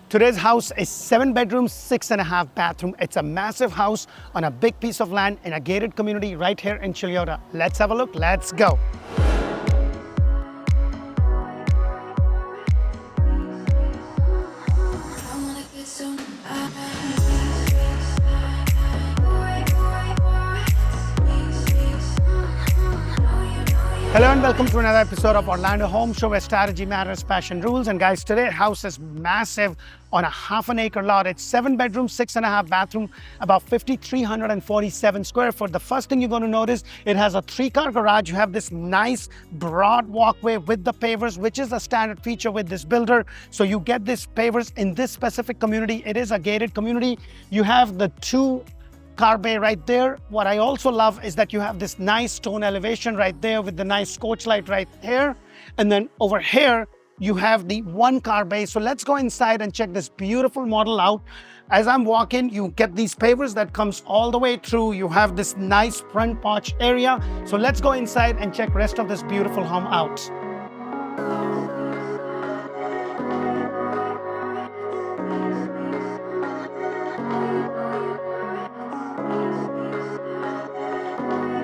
Today's house is 7 bedrooms, 6.5 bathroom. It's a massive house on a big piece of land in a gated community right here in Chuluota. Let's have a look. Let's go. Hello and welcome to another episode of Orlandohomeshow, where strategy matters, passion rules. And guys, today house is massive on a half an acre lot. It's 7 bedrooms, 6.5 bathroom, about 5,347 square foot. The first thing you're going to notice, it has a 3-car garage. You have this nice broad walkway with the pavers, which is a standard feature with this builder. So you get this pavers in this specific community. It is a gated community. You have the 2-car bay right there. What I also love is that you have this nice stone elevation right there with the nice coach light right here. And then over here, you have the 1-car bay. So let's go inside and check this beautiful model out. As I'm walking, you get these pavers that comes all the way through. You have this nice front porch area. So let's go inside and check rest of this beautiful home out.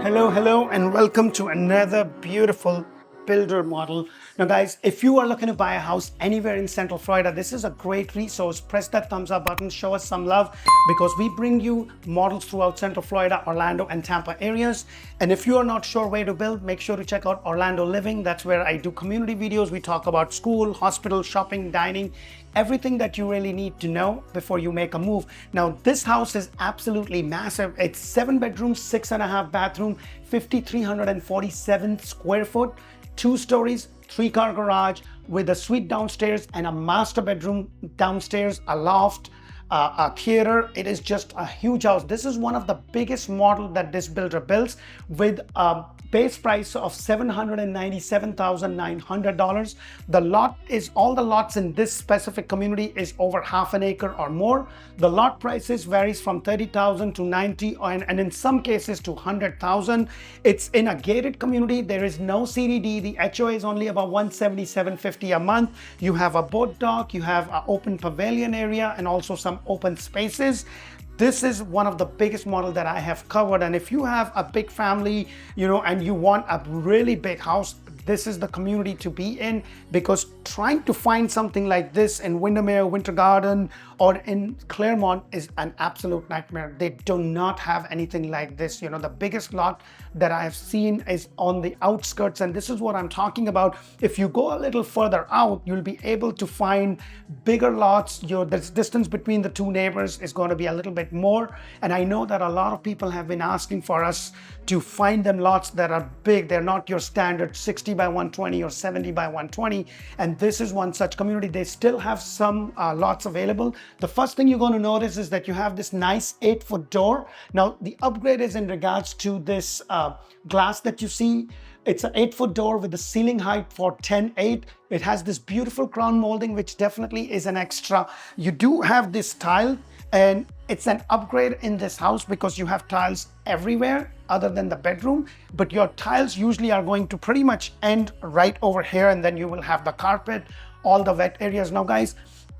Hello, and welcome to another beautiful builder model. Now guys, if you are looking to buy a house anywhere in Central Florida, this is a great resource. Press that thumbs up button, show us some love, because we bring you models throughout Central Florida, Orlando and Tampa areas. And if you are not sure where to build, make sure to check out Orlando Living. That's where I do community videos. We talk about school, hospital, shopping, dining, everything that you really need to know before you make a move. Now, this house is absolutely massive. It's 7 bedrooms, 6.5 bathroom, 5,347 square foot, 2 stories, 3-car garage with a suite downstairs and a master bedroom downstairs, a loft, a theater. It is just a huge house. This is one of the biggest model that this builder builds with a base price of $797,900. The lot is, all the lots in this specific community is over half an acre or more. The lot prices varies from $30,000 to $90,000 and in some cases to $100,000. It's in a gated community. There is no CDD. The HOA is only about $177.50 a month. You have a boat dock, you have an open pavilion area and also some open spaces. This is one of the biggest models that I have covered. And if you have a big family, and you want a really big house, this is the community to be in, because trying to find something like this in Windermere, Winter Garden, or in Claremont is an absolute nightmare. They do not have anything like this. The biggest lot that I have seen is on the outskirts, and this is what I'm talking about. If you go a little further out, you'll be able to find bigger lots. The distance between the 2 neighbors is going to be a little bit more. And I know that a lot of people have been asking for us to find them lots that are big. They're not your standard 60 by 120 or 70 by 120. And this is one such community. They still have some lots available. The first thing you're going to notice is that you have this nice 8-foot door. Now, the upgrade is in regards to this glass that you see. It's an 8-foot door with the ceiling height for 10.8. It has this beautiful crown molding, which definitely is an extra. You do have this tile, and it's an upgrade in this house because you have tiles everywhere other than the bedroom, but your tiles usually are going to pretty much end right over here, and then you will have the carpet, all the wet areas. Now guys,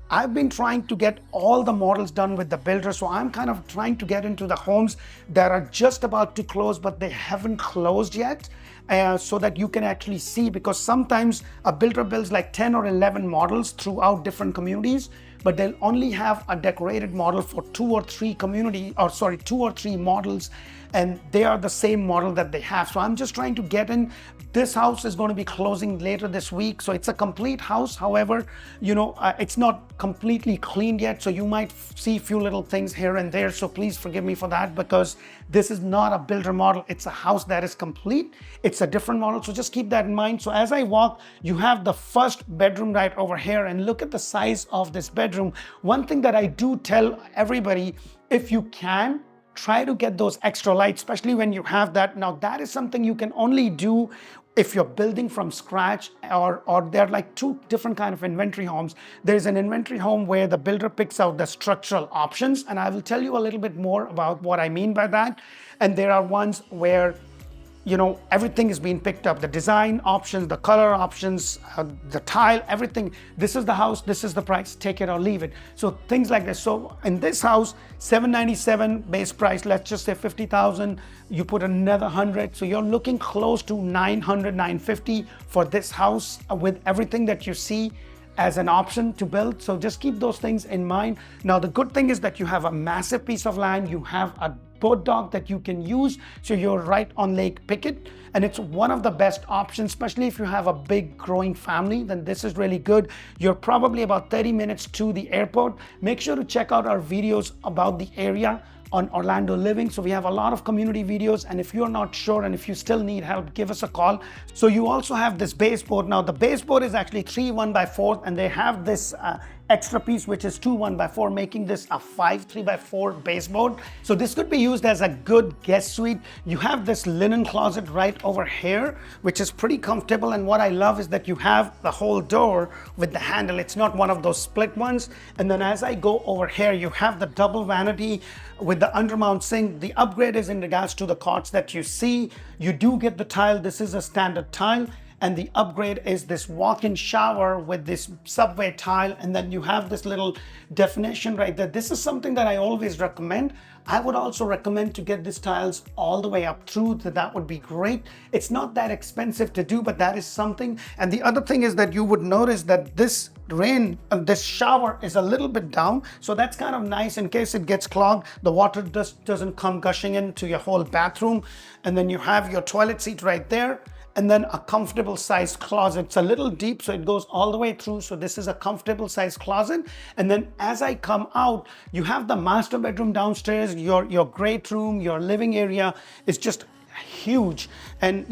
I've been trying to get all the models done with the builder, so I'm kind of trying to get into the homes that are just about to close, but they haven't closed yet, so that you can actually see, because sometimes a builder builds like 10 or 11 models throughout different communities, but they'll only have a decorated model for 2 or 3 models, and they are the same model that they have. So I'm just trying to get in. This house is going to be closing later this week, so it's a complete house. However, it's not completely cleaned yet, so you might see a few little things here and there. So please forgive me for that, because this is not a builder model. It's a house that is complete. It's a different model, so just keep that in mind. So as I walk, you have the first bedroom right over here, and look at the size of this bedroom. One thing that I do tell everybody, if you can, try to get those extra lights, especially when you have that. Now, that is something you can only do if you're building from scratch, or there are like 2 different kind of inventory homes. There's an inventory home where the builder picks out the structural options, and I will tell you a little bit more about what I mean by that. And there are ones where everything is being picked up. The design options, the color options, the tile, everything. This is the house, this is the price, take it or leave it. So things like this. So in this house, $797 base price, let's just say 50,000, you put another 100. So you're looking close to 900, 950 for this house with everything that you see as an option to build. So just keep those things in mind. Now, the good thing is that you have a massive piece of land. You have a boat dock that you can use. So you're right on Lake Pickett. And it's one of the best options, especially if you have a big growing family, then this is really good. You're probably about 30 minutes to the airport. Make sure to check out our videos about the area on Orlando Living. So we have a lot of community videos, and if you're not sure and if you still need help, give us a call. So you also have this baseboard. Now the baseboard is actually 3 1x4, and they have this extra piece which is 2 1x4, making this a 5 3x4 baseboard. So this could be used as a good guest suite. You have this linen closet right over here, which is pretty comfortable, and what I love is that you have the whole door with the handle. It's not one of those split ones. And then as I go over here, you have the double vanity with the undermount sink. The upgrade is in regards to the cots that you see. You do get the tile. This is a standard tile. And the upgrade is this walk-in shower with this subway tile. And then you have this little definition right there. This is something that I always recommend. I would also recommend to get these tiles all the way up through. That would be great. It's not that expensive to do, but that is something. And the other thing is that you would notice that this this shower is a little bit down. So that's kind of nice in case it gets clogged. The water just doesn't come gushing into your whole bathroom. And then you have your toilet seat right there. And then a comfortable sized closet. It's a little deep, so it goes all the way through. So this is a comfortable sized closet. And then as I come out, you have the master bedroom downstairs. Your great room, your living area is just huge. And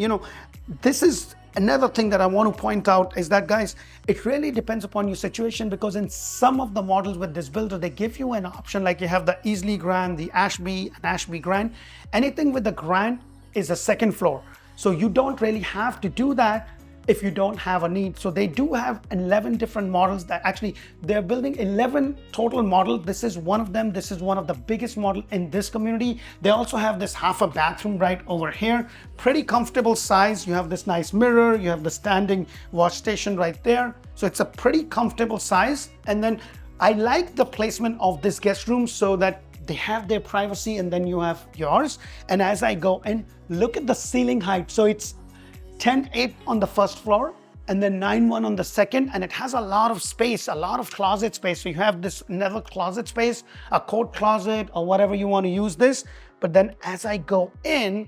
this is another thing that I want to point out is that, guys, it really depends upon your situation, because in some of the models with this builder, they give you an option, like you have the Easily Grand, the Ashby, and Ashby Grand. Anything with the Grand is a second floor. So you don't really have to do that if you don't have a need. So they do have 11 different models that actually they're building 11 total models. This is one of them. This is one of the biggest model in this community. They also have this half a bathroom right over here. Pretty comfortable size. You have this nice mirror. You have the standing wash station right there. So it's a pretty comfortable size. And then I like the placement of this guest room so that they have their privacy and then you have yours. And as I go in, look at the ceiling height. So it's 10.8 on the first floor and then 9.1 on the second. And it has a lot of space, a lot of closet space. So you have this another closet space, a coat closet or whatever you want to use this. But then as I go in,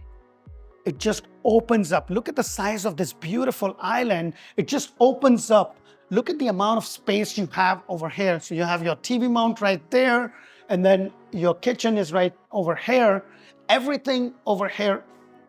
it just opens up. Look at the size of this beautiful island. It just opens up. Look at the amount of space you have over here. So you have your TV mount right there. And then your kitchen is right over here. Everything over here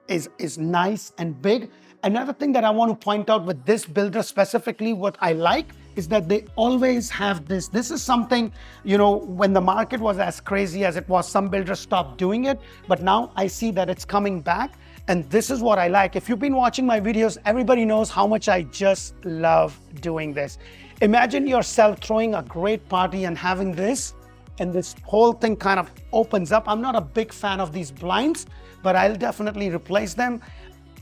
is nice and big. Another thing that I want to point out with this builder specifically, what I like is that they always have this. This is something, when the market was as crazy as it was, some builders stopped doing it, but now I see that it's coming back. And this is what I like. If you've been watching my videos, everybody knows how much I just love doing this. Imagine yourself throwing a great party and having this, and this whole thing kind of opens up. I'm not a big fan of these blinds, but I'll definitely replace them.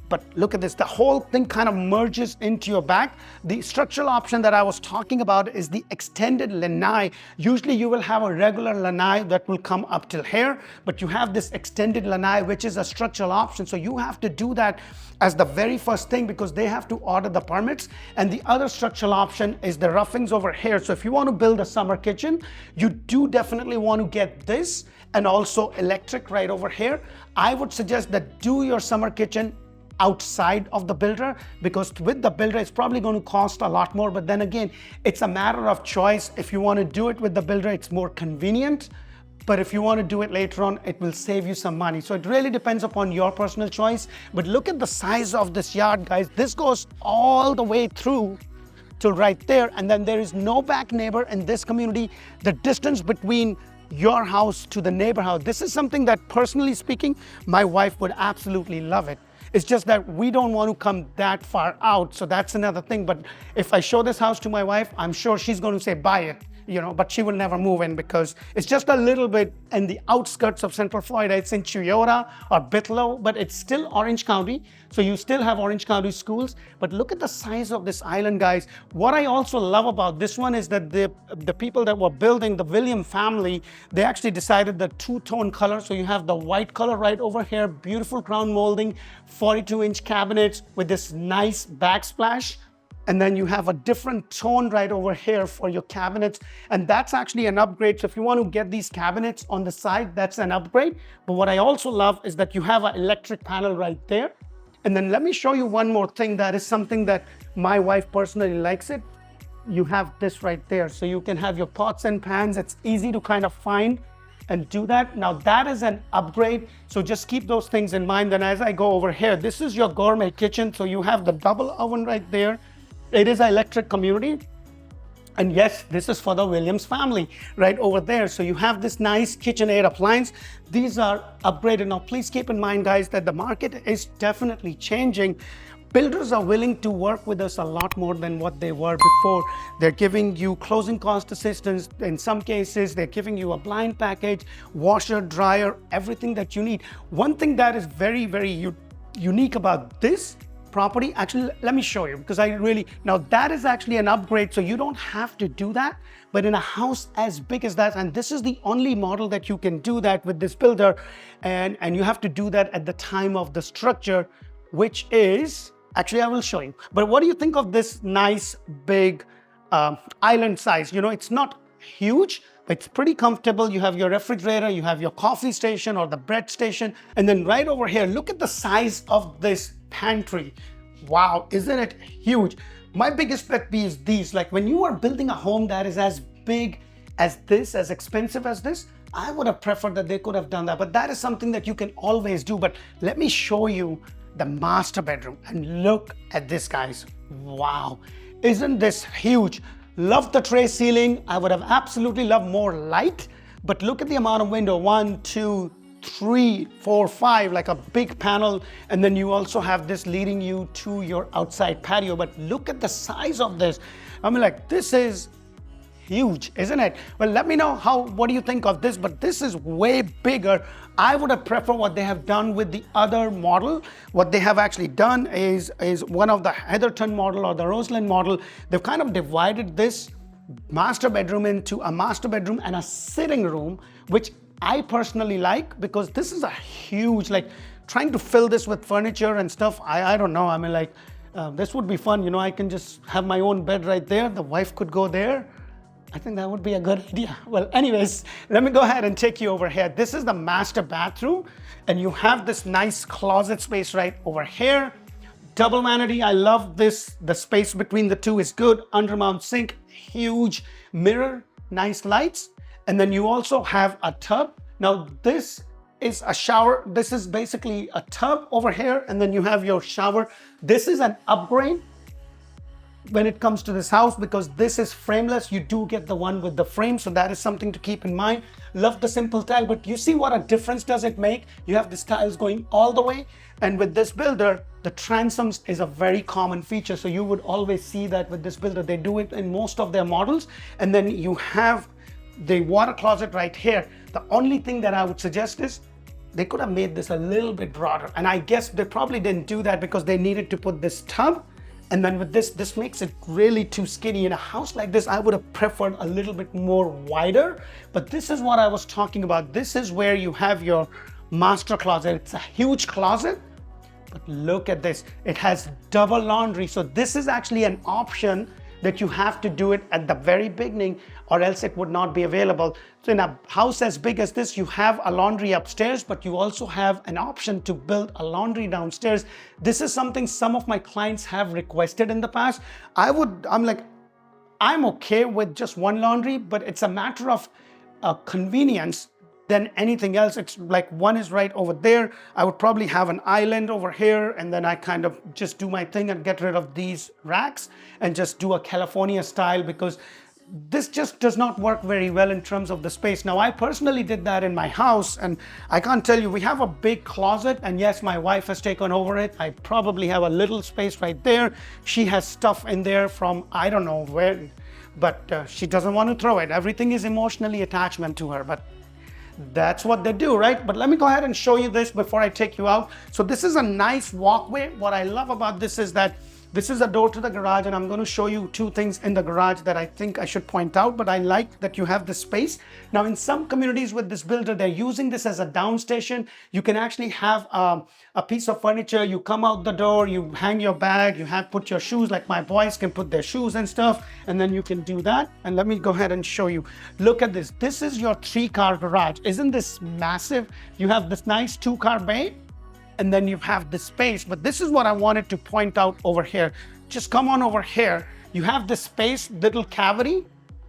But look at this, the whole thing kind of merges into your back. The structural option that I was talking about is the extended lanai. Usually you will have a regular lanai that will come up till here, but you have this extended lanai, which is a structural option. So you have to do that as the very first thing because they have to order the permits. And the other structural option is the roughings over here. So if you want to build a summer kitchen, you do definitely want to get this and also electric right over here. I would suggest that do your summer kitchen outside of the builder, because with the builder it's probably going to cost a lot more, but then again it's a matter of choice. If you want to do it with the builder, it's more convenient, but if you want to do it later on, it will save you some money. So it really depends upon your personal choice. But look at the size of this yard, guys. This goes all the way through to right there, and then there is no back neighbor in this community. The distance between your house to the neighbor house, this is something that personally speaking my wife would absolutely love it. It's just that we don't want to come that far out. So that's another thing. But if I show this house to my wife, I'm sure she's going to say, buy it. but she will never move in because it's just a little bit in the outskirts of Central Florida. It's in Chuluota or Bithlo, but it's still Orange County. So you still have Orange County schools, but look at the size of this island, guys. What I also love about this one is that the people that were building, the William family, they actually decided the two-tone color. So you have the white color right over here, beautiful crown molding, 42-inch cabinets with this nice backsplash. And then you have a different tone right over here for your cabinets. And that's actually an upgrade. So if you want to get these cabinets on the side, that's an upgrade. But what I also love is that you have an electric panel right there. And then let me show you one more thing. That is something that my wife personally likes it. You have this right there. So you can have your pots and pans. It's easy to kind of find and do that. Now that is an upgrade. So just keep those things in mind. Then as I go over here, this is your gourmet kitchen. So you have the double oven right there. It is an electric community. And yes, this is for the Williams family right over there. So you have this nice KitchenAid appliance. These are upgraded. Now, please keep in mind, guys, that the market is definitely changing. Builders are willing to work with us a lot more than what they were before. They're giving you closing cost assistance. In some cases, they're giving you a blind package, washer, dryer, everything that you need. One thing that is very, very unique about this property, actually, let me show you because now that is actually an upgrade. So you don't have to do that, but in a house as big as that, and this is the only model that you can do that with this builder. And you have to do that at the time of the structure, which is, actually, I will show you. But what do you think of this nice big island size? It's not huge, but it's pretty comfortable. You have your refrigerator, you have your coffee station or the bread station. And then right over here, look at the size of this pantry. Wow, isn't it huge? My biggest pet peeve is these. Like when you are building a home that is as big as this, as expensive as this, I would have preferred that they could have done that. But that is something that you can always do. But let me show you the master bedroom and look at this, guys. Wow, isn't this huge? Love the tray ceiling. I would have absolutely loved more light, but look at the amount of window. 1, 2, 3, 4, 5, like a big panel. And then you also have this leading you to your outside patio. But look at the size of this. I mean, like, this is huge, isn't it? Well, let me know what do you think of this, but this is way bigger. I would have preferred what they have done with the other model. What they have actually done is one of the Heatherton model or the Roseland model. They've kind of divided this master bedroom into a master bedroom and a sitting room, which I personally like because this is a huge, like trying to fill this with furniture and stuff. I don't know. I mean, like this would be fun. I can just have my own bed right there. The wife could go there. I think that would be a good idea. Well, anyways, let me go ahead and take you over here. This is the master bathroom, and you have this nice closet space right over here. Double vanity. I love this. The space between the two is good. Undermount sink, huge mirror, nice lights. And then you also have a tub. Now this is a shower. This is basically a tub over here. And then you have your shower. This is an upgrade when it comes to this house because this is frameless. You do get the one with the frame. So that is something to keep in mind. Love the simple tile, but you see what a difference does it make? You have the tiles going all the way. And with this builder, the transoms is a very common feature. So you would always see that with this builder. They do it in most of their models. And then you have the water closet right here. The only thing that I would suggest is they could have made this a little bit broader. And I guess they probably didn't do that because they needed to put this tub. And then with this makes it really too skinny. In a house like this, I would have preferred a little bit more wider. But this is what I was talking about. This is where you have your master closet. It's a huge closet. But look at this. It has double laundry. So this is actually an option that you have to do it at the very beginning or else it would not be available. So in a house as big as this, you have a laundry upstairs, but you also have an option to build a laundry downstairs. This is something some of my clients have requested in the past. I'm okay with just one laundry, but it's a matter of convenience than anything else. It's like one is right over there. I would probably have an island over here, and then I kind of just do my thing and get rid of these racks and just do a California style because this just does not work very well in terms of the space. Now, I personally did that in my house, and I can't tell you, we have a big closet, and yes, my wife has taken over it. I probably have a little space right there. She has stuff in there from, I don't know where, but she doesn't want to throw it. Everything is emotionally attachment to her, but that's what they do, right? But let me go ahead and show you this before I take you out. So this is a nice walkway. What I love about this is that this is a door to the garage, and I'm going to show you two things in the garage that I think I should point out, but I like that you have this space. Now, in some communities with this builder, they're using this as a downstation. You can actually have a piece of furniture. You come out the door, you hang your bag, you have put your shoes, like my boys can put their shoes and stuff, and then you can do that. And let me go ahead and show you. Look at this. This is your 3-car garage. Isn't this massive? You have this nice 2-car bay, and then you have this space. But this is what I wanted to point out over here. Just come on over here. You have this space, little cavity,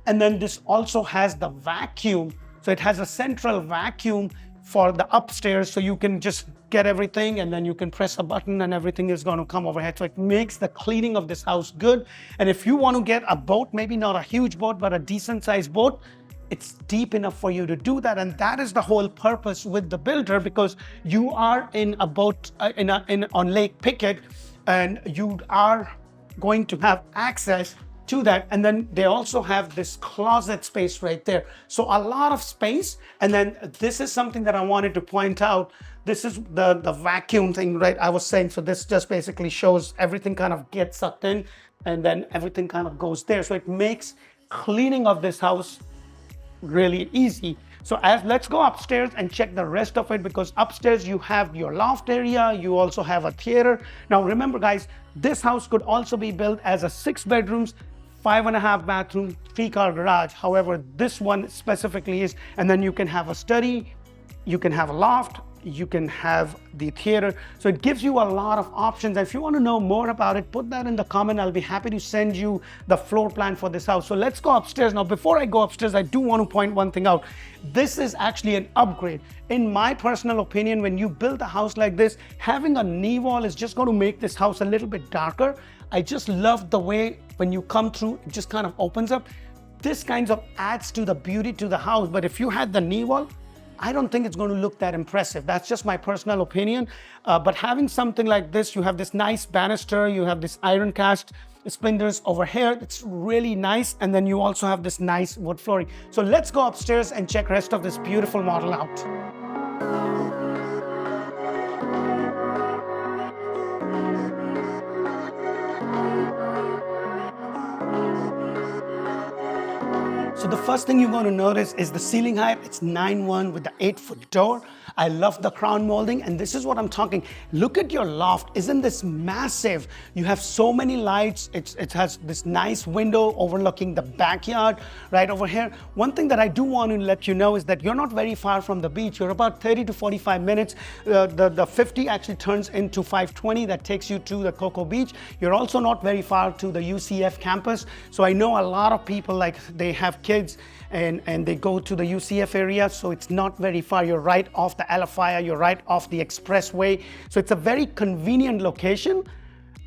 and then this also has the vacuum. So it has a central vacuum for the upstairs, so you can just get everything, and then you can press a button and everything is going to come overhead. So it makes the cleaning of this house good. And if you want to get a boat, maybe not a huge boat, but a decent sized boat, it's deep enough for you to do that. And that is the whole purpose with the builder, because you are in a boat on Lake Pickett, and you are going to have access to that. And then they also have this closet space right there. So a lot of space. And then this is something that I wanted to point out. This is the vacuum thing, right? I was saying, so this just basically shows everything kind of gets sucked in, and then everything kind of goes there. So it makes cleaning of this house really easy. So let's go upstairs and check the rest of it, because upstairs you have your loft area, you also have a theater. Now remember guys, this house could also be built as a 6 bedrooms, 5.5 bathroom, 3-car garage. However, this one specifically is, and then you can have a study, you can have a loft, you can have the theater. So it gives you a lot of options. If you want to know more about it, put that in the comment. I'll be happy to send you the floor plan for this house. So let's go upstairs. Now, before I go upstairs, I do want to point one thing out. This is actually an upgrade. In my personal opinion, when you build a house like this, having a knee wall is just going to make this house a little bit darker. I just love the way when you come through, it just kind of opens up. This kind of adds to the beauty to the house. But if you had the knee wall, I don't think it's going to look that impressive. That's just my personal opinion. But having something like this, you have this nice banister, you have this iron cast splinters over here. It's really nice. And then you also have this nice wood flooring. So let's go upstairs and check rest of this beautiful model out. So the first thing you're going to notice is the ceiling height. It's 9'1" with the 8-foot door. I love the crown molding, and this is what I'm talking. Look at your loft. Isn't this massive? You have so many lights. It has this nice window overlooking the backyard right over here. One thing that I do want to let you know is that you're not very far from the beach. You're about 30 to 45 minutes. The 50 actually turns into 520. That takes you to the Cocoa Beach. You're also not very far to the UCF campus. So I know a lot of people, like, they have kids and they go to the UCF area, so it's not very far. You're right off the Alafaya, you're right off the expressway. So it's a very convenient location,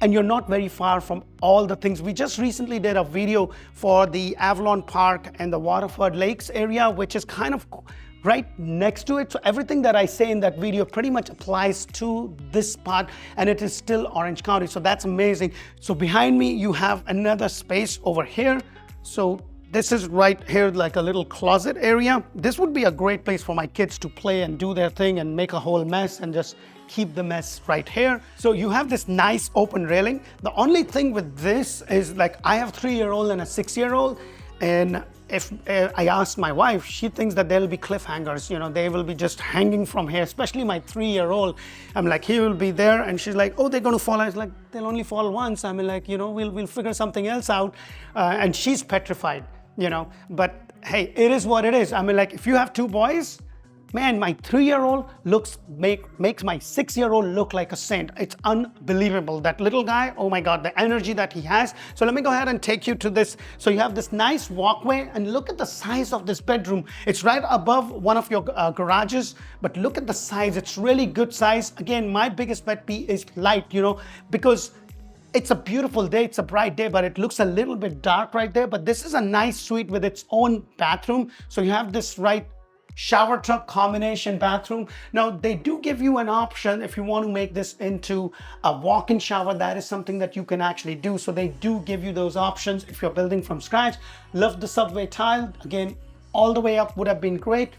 and you're not very far from all the things. We just recently did a video for the Avalon Park and the Waterford Lakes area, which is kind of right next to it. So everything that I say in that video pretty much applies to this spot, and it is still Orange County. So that's amazing. So behind me, you have another space over here. So this is right here, like a little closet area. This would be a great place for my kids to play and do their thing and make a whole mess and just keep the mess right here. So you have this nice open railing. The only thing with this is, like, I have a 3-year-old and a 6-year-old, and if I ask my wife, she thinks that there'll be cliffhangers, you know, they will be just hanging from here, especially my 3-year-old. I'm like, he will be there, and she's like, oh, they're gonna fall. I was like, they'll only fall once. I mean, like, you know, we'll figure something else out. And she's petrified, you know, but hey, it is what it is. I mean, like, if you have 2 boys, man, my 3-year-old makes my 6-year-old look like a saint. It's unbelievable. That little guy, oh my God, the energy that he has. So let me go ahead and take you to this. So you have this nice walkway, and look at the size of this bedroom. It's right above one of your garages, but look at the size. It's really good size. Again, my biggest pet peeve is light, you know, because it's a beautiful day, it's a bright day, but it looks a little bit dark right there. But this is a nice suite with its own bathroom. So you have this right shower tub combination bathroom. Now they do give you an option if you want to make this into a walk-in shower. That is something that you can actually do. So they do give you those options if you're building from scratch. Love the subway tile. Again, all the way up would have been great.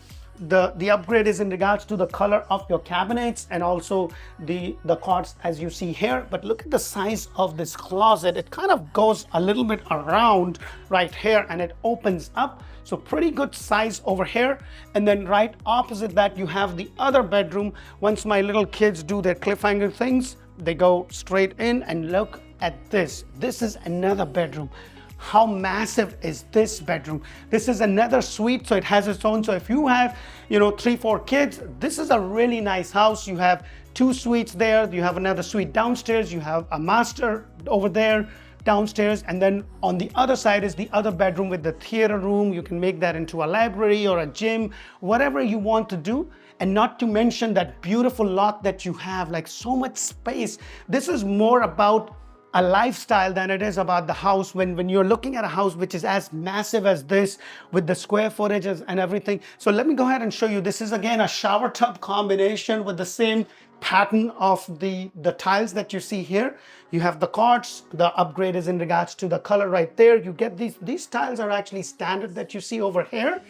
The upgrade is in regards to the color of your cabinets and also the cords as you see here. But look at the size of this closet. It kind of goes a little bit around right here and it opens up. So pretty good size over here. And then right opposite that, you have the other bedroom. Once my little kids do their cliffhanger things, they go straight in, and look at this. This is another bedroom. How massive is this bedroom? This is another suite, so it has its own. So if you have, 3-4 kids, this is a really nice house. You have 2 suites there. You have another suite downstairs. You have a master over there downstairs. And then on the other side is the other bedroom with the theater room. You can make that into a library or a gym, whatever you want to do. And not to mention that beautiful lot that you have, like so much space. This is more about a lifestyle than it is about the house. When you're looking at a house which is as massive as this with the square footages and everything. So let me go ahead and show you. This is again a shower tub combination with the same pattern of the tiles that you see here. You have the cords. The upgrade is in regards to the color right there. You get these tiles are actually standard that you see over here.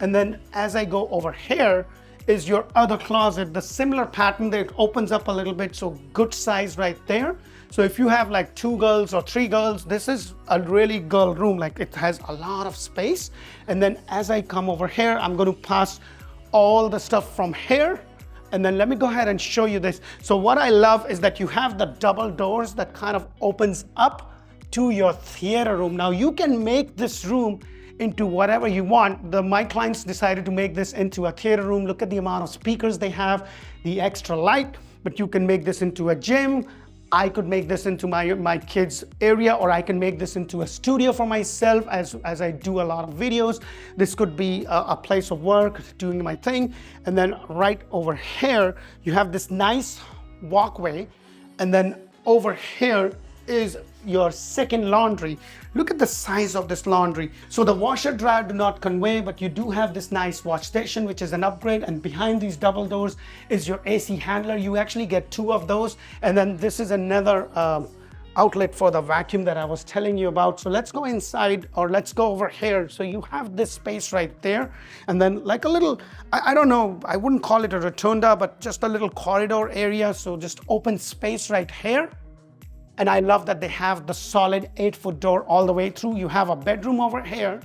And then as I go over here is your other closet, the similar pattern that opens up a little bit. So good size right there. So if you have like 2 girls or 3 girls, this is a really girl room. Like it has a lot of space. And then as I come over here, I'm going to pass all the stuff from here. And then let me go ahead and show you this. So what I love is that you have the double doors that kind of opens up to your theater room. Now you can make this room into whatever you want. My clients decided to make this into a theater room. Look at the amount of speakers they have, the extra light, but you can make this into a gym. I could make this into my kids' area, or I can make this into a studio for myself as I do a lot of videos. This could be a place of work, doing my thing. And then right over here, you have this nice walkway. And then over here is your second laundry. Look at the size of this laundry. So the washer dryer do not convey, but you do have this nice wash station, which is an upgrade. And behind these double doors is your AC handler. You actually get 2 of those. And then this is another outlet for the vacuum that I was telling you about. So let's go inside, or let's go over here. So you have this space right there. And then like a little, I don't know, I wouldn't call it a rotunda, but just a little corridor area. So just open space right here. And I love that they have the solid 8-foot door all the way through. You have a bedroom over here.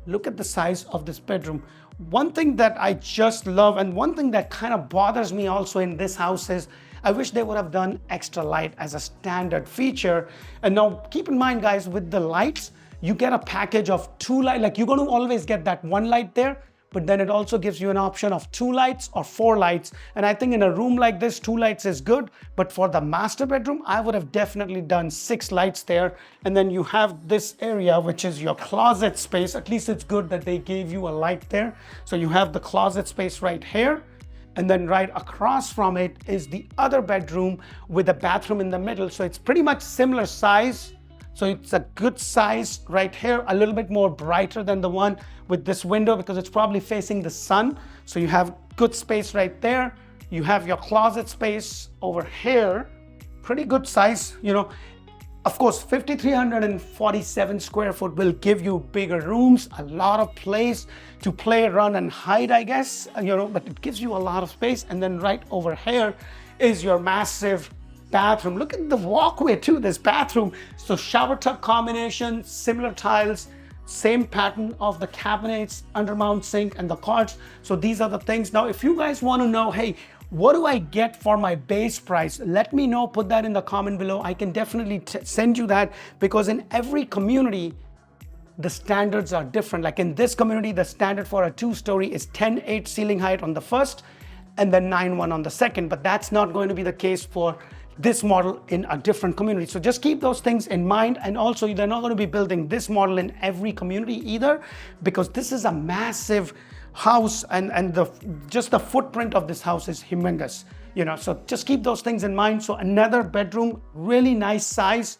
Look at the size of this bedroom. One thing that I just love, and one thing that kind of bothers me also in this house, is I wish they would have done extra light as a standard feature. And now keep in mind, guys, with the lights, you get a package of 2 lights. Like you're going to always get that 1 light there, but then it also gives you an option of 2 lights or 4 lights. And I think in a room like this, 2 lights is good. But for the master bedroom, I would have definitely done 6 lights there. And then you have this area, which is your closet space. At least it's good that they gave you a light there. So you have the closet space right here. And then right across from it is the other bedroom with a bathroom in the middle. So it's pretty much similar size. So it's a good size right here, a little bit more brighter than the one with this window because it's probably facing the sun. So you have good space right there. You have your closet space over here, pretty good size, Of course, 5,347 square foot will give you bigger rooms, a lot of place to play, run and hide, I guess, but it gives you a lot of space. And then right over here is your massive bathroom. Look at the walkway to this bathroom. So shower tub combination, similar tiles, same pattern of the cabinets, undermount sink and the cards. So these are the things. Now, if you guys want to know, hey, what do I get for my base price? Let me know, put that in the comment below. I can definitely send you that, because in every community, the standards are different. Like in this community, the standard for a 2-story is 10.8 ceiling height on the first and then 9.1 on the second. But that's not going to be the case for this model in a different community. So just keep those things in mind. And also, they're not going to be building this model in every community either, because this is a massive house and just the footprint of this house is humongous. So just keep those things in mind. So another bedroom, really nice size,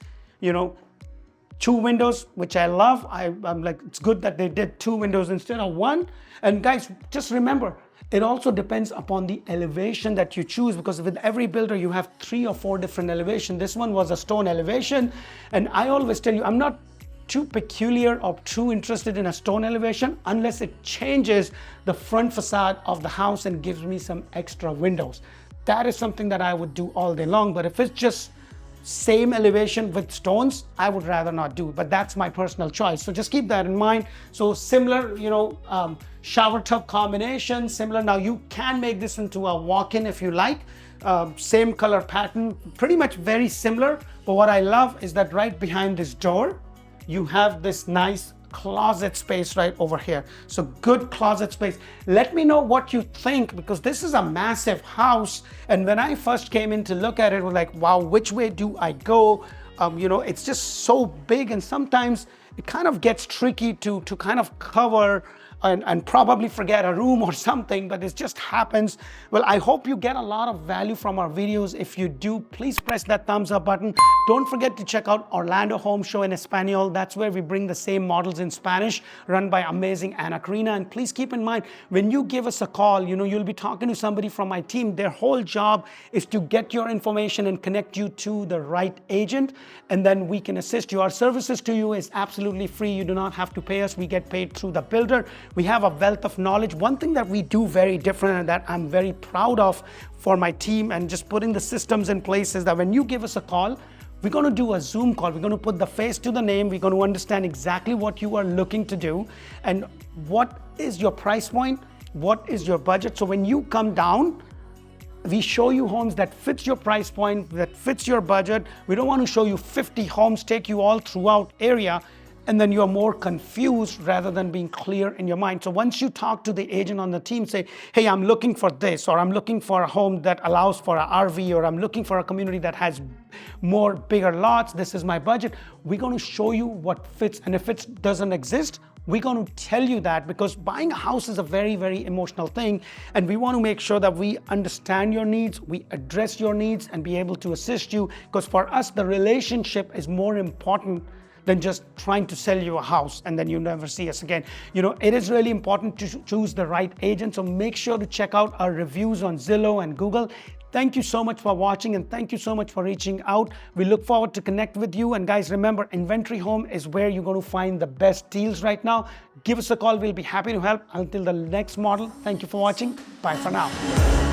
2 windows, which I love. I'm like, it's good that they did 2 windows instead of 1. And guys, just remember, it also depends upon the elevation that you choose, because with every builder you have 3 or 4 different elevations. This one was a stone elevation, and I always tell you, I'm not too peculiar or too interested in a stone elevation unless it changes the front facade of the house and gives me some extra windows. That is something that I would do all day long. But if it's just same elevation with stones, I would rather not do, but that's my personal choice. So just keep that in mind. So similar, shower tub combination, similar. Now you can make this into a walk-in if you like. Same color pattern, pretty much very similar. But what I love is that right behind this door, you have this nice closet space right over here. So good closet space. Let me know what you think, because this is a massive house. And when I first came in to look at it, I was like, wow, which way do I go? It's just so big, and sometimes it kind of gets tricky to kind of cover and probably forget a room or something, but it just happens. Well, I hope you get a lot of value from our videos. If you do, please press that thumbs up button. Don't forget to check out Orlando Home Show in Espanol. That's where we bring the same models in Spanish, run by amazing Ana Karina. And please keep in mind, when you give us a call, you'll be talking to somebody from my team. Their whole job is to get your information and connect you to the right agent, and then we can assist you. Our services to you is absolutely free. You do not have to pay us. We get paid through the builder. We have a wealth of knowledge. One thing that we do very different, and that I'm very proud of for my team and just putting the systems in place, is that when you give us a call, we're going to do a Zoom call. We're going to put the face to the name. We're going to understand exactly what you are looking to do and what is your price point, what is your budget. So when you come down, we show you homes that fits your price point, that fits your budget. We don't want to show you 50 homes, take you all throughout area, and then you're more confused rather than being clear in your mind. So once you talk to the agent on the team, say, hey, I'm looking for this, or I'm looking for a home that allows for an RV, or I'm looking for a community that has more bigger lots, this is my budget. We're going to show you what fits. And if it doesn't exist, we're going to tell you that, because buying a house is a very, very emotional thing. And we want to make sure that we understand your needs, we address your needs, and be able to assist you. Because for us, the relationship is more important than just trying to sell you a house and then you never see us again. It is really important to choose the right agent. So make sure to check out our reviews on Zillow and Google. Thank you so much for watching, and thank you so much for reaching out. We look forward to connect with you. And guys, remember, Inventory Home is where you're going to find the best deals right now. Give us a call. We'll be happy to help. Until the next model, thank you for watching. Bye for now.